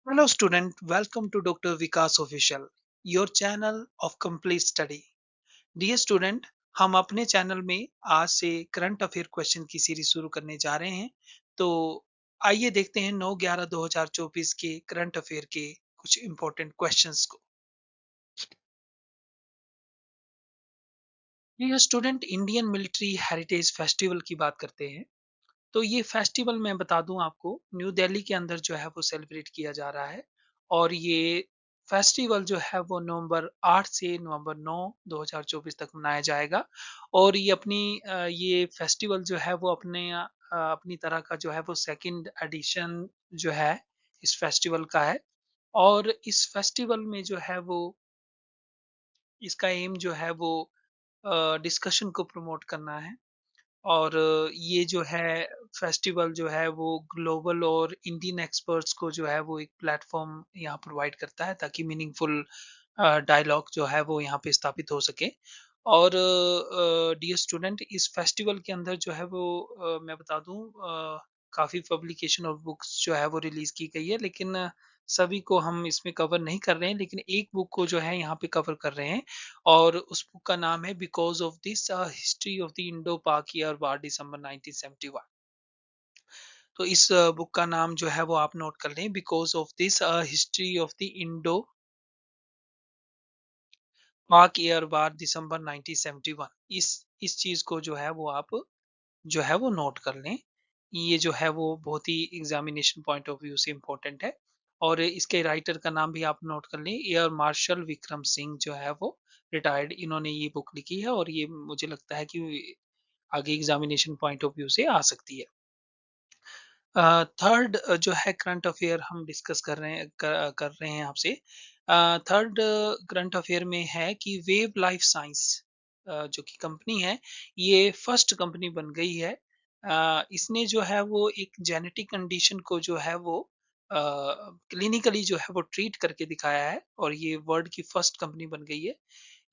Hello student, welcome to Dr. Vikas Official, your channel of complete study. Dear student, हम अपने channel में आज से करंट अफेयर क्वेश्चन की सीरीज शुरू करने जा रहे हैं। तो आइए देखते हैं 9/11/2024 के करंट अफेयर के कुछ इंपॉर्टेंट क्वेश्चंस को। Dear student, Indian military heritage festival की बात करते हैं। तो ये फेस्टिवल मैं बता दूं आपको, न्यू दिल्ली के अंदर जो है वो सेलिब्रेट किया जा रहा है। और ये फेस्टिवल जो है वो नवंबर 8 से नवंबर 9 2024 तक मनाया जाएगा। और ये ये फेस्टिवल जो है वो अपनी तरह का जो है वो सेकंड एडिशन जो है इस फेस्टिवल का है। और इस फेस्टिवल में जो है वो इसका एम जो है वो डिस्कशन को प्रमोट करना है। और ये जो है फेस्टिवल जो है वो ग्लोबल और इंडियन एक्सपर्ट्स को जो है वो एक प्लेटफॉर्म यहाँ प्रोवाइड करता है ताकि मीनिंगफुल डायलॉग जो है वो यहाँ पे स्थापित हो सके। और डियर स्टूडेंट, इस फेस्टिवल के अंदर जो है वो मैं बता दूं, काफ़ी पब्लिकेशन और बुक्स जो है वो रिलीज़ की गई है, लेकिन सभी को हम इसमें कवर नहीं कर रहे हैं, लेकिन एक बुक को जो है यहाँ पे कवर कर रहे हैं। और उस बुक का नाम है because of this history of the Indo पाक ईयर वार दिसंबर 1971। तो इस बुक का नाम जो है वो आप नोट कर लें, because of this history of the Indo पाक ईयर वार दिसंबर 1971। इस चीज को जो है वो आप जो है वो नोट कर लें। ये जो है वो बहुत ही एग्जामिनेशन पॉइंट ऑफ व्यू से इम्पोर्टेंट है। और इसके राइटर का नाम भी आप नोट कर लें, एयर मार्शल विक्रम सिंह जो है वो रिटायर्ड, इन्होंने ये बुक लिखी है। और ये मुझे लगता है कि आगे एग्जामिनेशन पॉइंट ऑफ व्यू से आ सकती है। थर्ड जो है करंट अफेयर हम डिस्कस कर रहे हैं आपसे। थर्ड करंट अफेयर में है कि वेव लाइफ साइंस जो कि कंपनी है, ये फर्स्ट कंपनी बन गई है। इसने जो है वो एक जेनेटिक कंडीशन को जो है वो क्लिनिकली जो है वो ट्रीट करके दिखाया है, और ये वर्ल्ड की फर्स्ट कंपनी बन गई है।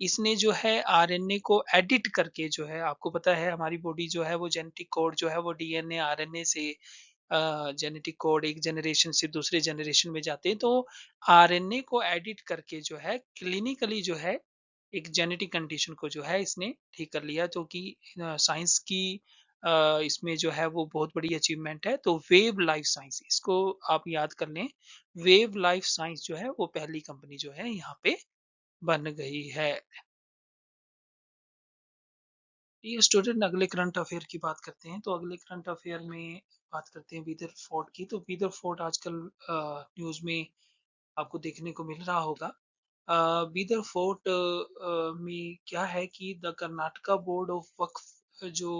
इसने जो है आरएनए को एडिट करके जो है, आपको पता है हमारी बॉडी जो है वो जेनेटिक कोड जो है वो डीएनए आरएनए से जेनेटिक कोड एक जनरेशन से दूसरे जनरेशन में जाते हैं। तो आरएनए को एडिट करके जो है क्लिनिकली जो है एक जेनेटिक कंडीशन को जो है इसने ठीक कर लिया, जो कि साइंस की इसमें जो है वो बहुत बड़ी अचीवमेंट है। तो वेव लाइफ साइंस, इसको आप याद कर लें। वेव लाइफ साइंस जो है वो पहली कंपनी जो है यहाँ पे बन गई है। ये स्टूडेंट, अगले करंट अफेयर की बात करते हैं। तो अगले करंट अफेयर में बात करते हैं बीदर फोर्ट की। तो बीदर फोर्ट आजकल न्यूज़ में आपको देखने को मिल रहा होगा। बीदर फोर्ट में क्या है कि द कर्नाटका बोर्ड ऑफ वक्फ, जो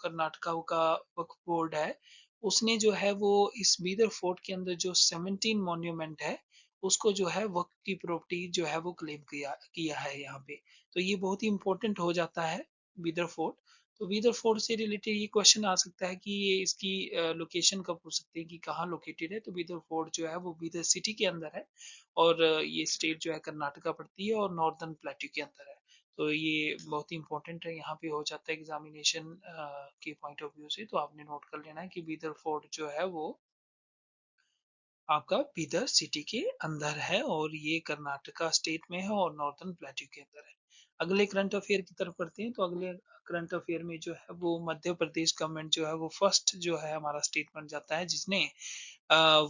कर्नाटका का वक्फ बोर्ड है, उसने जो है वो इस बीदर फोर्ट के अंदर जो 17 मॉन्यूमेंट है, उसको जो है वक्फ की प्रॉपर्टी जो है वो क्लेम किया किया है यहाँ पे। तो ये बहुत ही इंपॉर्टेंट हो जाता है बीदर फोर्ट। तो बीदर फोर्ट से रिलेटेड ये क्वेश्चन आ सकता है कि ये इसकी लोकेशन कब पूछ सकते हैं कि कहाँ लोकेटेड है। तो बीदर फोर्ट जो है वो बीदर सिटी के अंदर है। और ये स्टेट जो है कर्नाटका पड़ती है और नॉर्दर्न प्लेट्यू के अंदर है। तो ये बहुत ही इंपॉर्टेंट है, यहाँ पे हो जाता है एग्जामिनेशन के पॉइंट ऑफ व्यू से। तो आपने नोट कर लेना है कि बीदर फोर्ट जो है वो आपका बीदर सिटी के अंदर है, और ये कर्नाटका स्टेट में है और नॉर्दर्न प्लेट्यू के अंदर है। अगले करंट अफेयर की तरफ बढ़ते हैं। तो अगले करंट अफेयर में जो है वो मध्य प्रदेश गवर्नमेंट जो है वो फर्स्ट जो है हमारा स्टेट बन जाता है, जिसने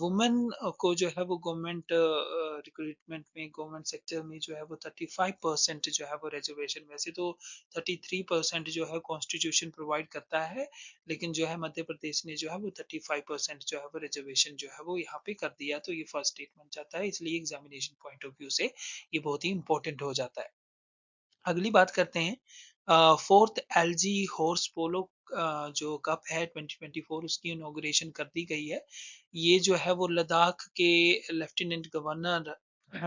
वुमेन को जो है वो गवर्नमेंट रिक्रूटमेंट में, गवर्नमेंट सेक्टर में जो है वो 35% जो है वो रिजर्वेशन, वैसे तो 33% जो है कॉन्स्टिट्यूशन प्रोवाइड करता है, लेकिन जो है मध्य प्रदेश ने जो है वो 35% जो है वो रिजर्वेशन जो है वो यहाँ पे कर दिया। तो ये फर्स्ट स्टेट बन जाता है, इसलिए एग्जामिनेशन पॉइंट ऑफ व्यू से ये बहुत ही इंपॉर्टेंट हो जाता है। अगली बात करते हैं, फोर्थ एलजी हॉर्स पोलो जो कप है 2024, उसकी इनॉग्रेशन कर दी गई है। ये जो है वो लद्दाख के लेफ्टिनेंट गवर्नर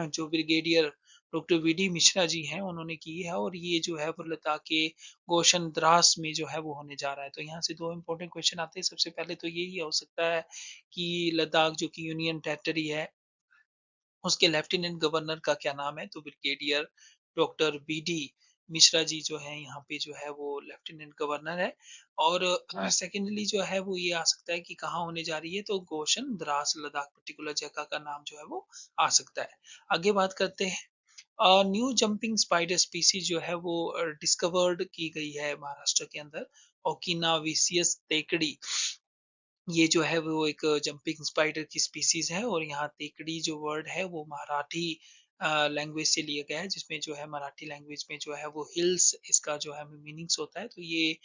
जो brigadier doctor VD Mishra ji हैं, उन्होंने की है। और ये जो है वो लद्दाख के गोशन द्रास में जो है वो होने जा रहा है। तो यहाँ से दो इंपॉर्टेंट क्वेश्चन आते हैं। सबसे पहले तो यही हो सकता है कि लद्दाख जो कि यूनियन टेरिटरी है, उसके लेफ्टिनेंट गवर्नर का क्या नाम है। तो brigadier doctor BD Mishra ji जो हैं यहाँ पे जो है वो लेफ्टिनेंट गवर्नर है और सेकेंडली जो है वो ये आ सकता है कि कहाँ होने जा रही है तो गोशन, द्रास, लद्दाख पर्टिकुलर जगह का नाम जो है वो आ सकता है। आगे बात करते हैं न्यू जंपिंग स्पाइडर स्पीसीज जो है वो डिस्कवर्ड की गई है महाराष्ट्र के अंदर ओकिनाविसियस तेकड़ी ये जो है वो एक जंपिंग स्पाइडर की स्पीसीज है और यहाँ तेकड़ी जो वर्ड है वो मराठी लैंग्वेज से लिया गया है जिसमें जो है मराठी लैंग्वेज में जो है वो हिल्स इसका जो है मीनिंग्स होता है तो ये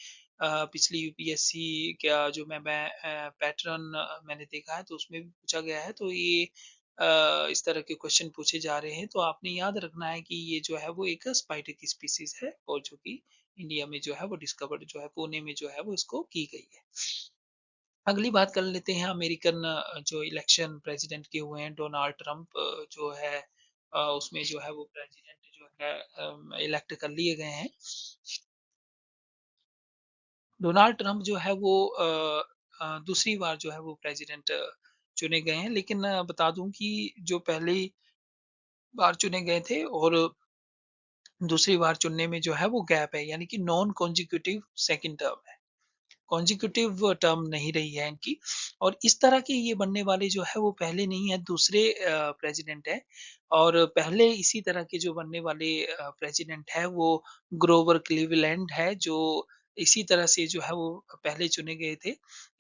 पिछली यूपीएससी का जो मैं पैटर्न मैंने देखा है तो उसमें भी पूछा गया है तो ये इस तरह के क्वेश्चन पूछे जा रहे हैं तो आपने याद रखना है कि ये जो है वो एक स्पाइडर की स्पीसीज है और जो कि इंडिया में जो है वो डिस्कवर्ड जो है पुणे में जो है वो इसको की गई है। अगली बात कर लेते हैं अमेरिकन जो इलेक्शन प्रेसिडेंट के हुए हैं डोनाल्ड ट्रंप जो है उसमें जो है वो प्रेसिडेंट जो है इलेक्ट कर लिए गए हैं। डोनाल्ड ट्रंप जो है वो दूसरी बार जो है वो प्रेसिडेंट चुने गए हैं लेकिन बता दूं कि जो पहली बार चुने गए थे और दूसरी बार चुनने में जो है वो गैप है यानी कि नॉन कॉन्जिक्यूटिव सेकंड टर्म है। कॉन्जिक्यूटिव टर्म नहीं रही है इनकी और इस तरह के ये बनने वाले जो है वो पहले नहीं है दूसरे प्रेसिडेंट है और पहले इसी तरह के जो बनने वाले प्रेसिडेंट है वो ग्रोवर क्लीवलैंड है जो इसी तरह से जो है वो पहले चुने गए थे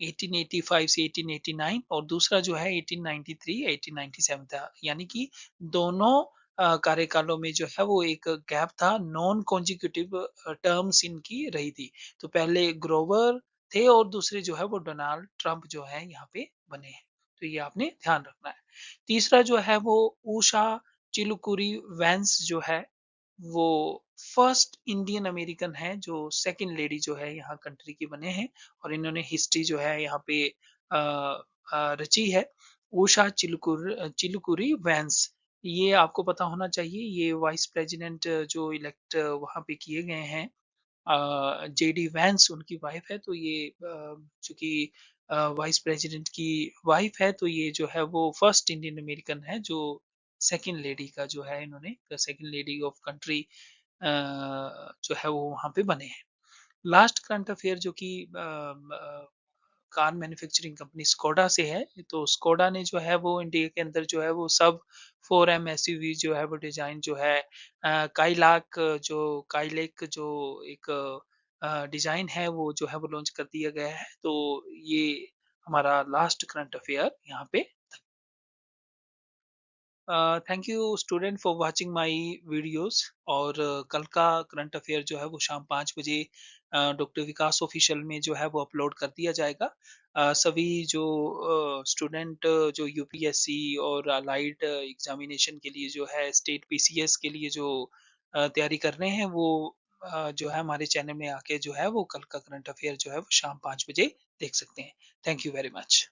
1885 से 1889 और दूसरा जो है 1893 1897 था यानी कि दोनों कार्यकालों में जो है वो एक गैप था नॉन कॉन्जिक्यूटिव टर्म्स इनकी रही थी तो पहले ग्रोवर थे और दूसरे जो है वो डोनाल्ड ट्रंप जो है यहाँ पे बने हैं। तो ये आपने ध्यान रखना है। तीसरा जो है वो ऊषा चिलुकुरी वैंस जो है वो फर्स्ट इंडियन अमेरिकन है जो सेकंड लेडी जो है यहाँ कंट्री की बने हैं और इन्होंने हिस्ट्री जो है यहाँ पे रची है। ऊषा चिलुकुरी वैंस ये आपको पता होना चाहिए ये वाइस प्रेसिडेंट जो इलेक्ट वहाँ पे किए गए हैं जेडी वैंस उनकी वाइफ है तो ये चूंकि वाइस प्रेसिडेंट की वाइफ है तो ये जो है वो फर्स्ट इंडियन अमेरिकन है जो सेकंड लेडी का जो है इन्होंने सेकंड लेडी ऑफ कंट्री जो है वो वहाँ पे बने हैं। लास्ट करंट अफेयर जो कि कार मैन्युफैक्चरिंग कंपनी स्कोडा से है तो स्कोडा ने जो है वो इंडिया के अंदर जो है वो सब 4M एसयूवी जो है वो डिजाइन जो है काइलाक जो काइलेक जो एक डिजाइन है वो जो है वो लॉन्च कर दिया गया है तो ये हमारा लास्ट करंट अफेयर यहाँ पे। Thank you student for watching my videos और कल का करंट अफेयर जो है वो शाम 5 बजे डॉक्टर विकास ऑफिशियल में जो है वो अपलोड कर दिया जाएगा। सभी जो स्टूडेंट जो यूपीएससी और अलाइड एग्जामिनेशन के लिए जो है स्टेट पीसीएस के लिए जो तैयारी कर रहे हैं वो जो है हमारे चैनल में आके जो है वो कल का करंट अफेयर जो है वो शाम 5 बजे देख सकते हैं। Thank you very much.